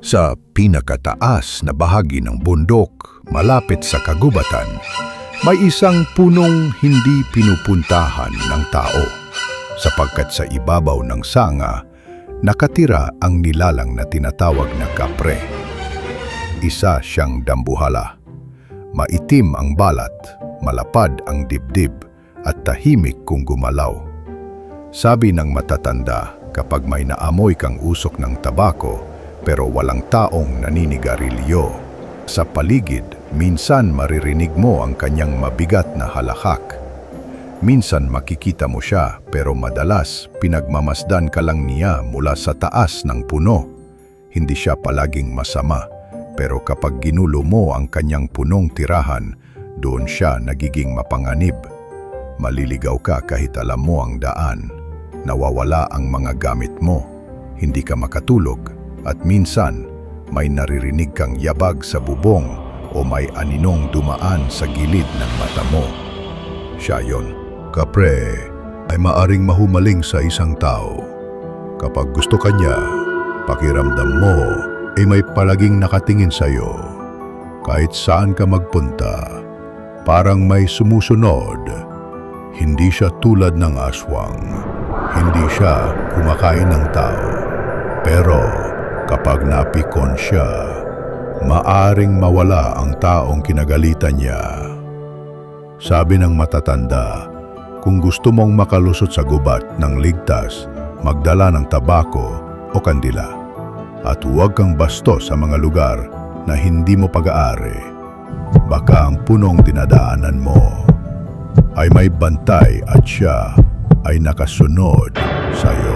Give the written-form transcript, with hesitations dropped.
Sa pinakataas na bahagi ng bundok, malapit sa kagubatan, may isang punong hindi pinupuntahan ng tao, sapagkat sa ibabaw ng sanga, nakatira ang nilalang na tinatawag na kapre. Isa siyang dambuhala. Maitim ang balat, malapad ang dibdib, at tahimik kung gumalaw. Sabi ng matatanda, kapag may naamoy kang usok ng tabako, pero walang taong naninigarilyo, sa paligid, minsan maririnig mo ang kanyang mabigat na halakak. Minsan makikita mo siya, pero madalas pinagmamasdan ka lang niya mula sa taas ng puno. Hindi siya palaging masama, pero kapag ginulo mo ang kanyang punong tirahan, doon siya nagiging mapanganib. Maliligaw ka kahit alam mo ang daan. Nawawala ang mga gamit mo, hindi ka makatulog, at minsan may naririnig kang yabag sa bubong o may aninong dumaan sa gilid ng mata mo. Siya yon. Kapre ay maaring mahumaling sa isang tao. Kapag gusto ka niya, pakiramdam mo ay may palaging nakatingin sa iyo. Kahit saan ka magpunta, parang may sumusunod. Hindi siya tulad ng aswang. Hindi siya kumakain ng tao. Pero kapag napikon siya, maaring mawala ang taong kinagalitan niya. Sabi ng matatanda, kung gusto mong makalusot sa gubat ng ligtas, magdala ng tabako o kandila. At huwag kang bastos sa mga lugar na hindi mo pag-aari. Baka ang punong dinadaanan mo ay may bantay at siya ay nakasunod sa'yo.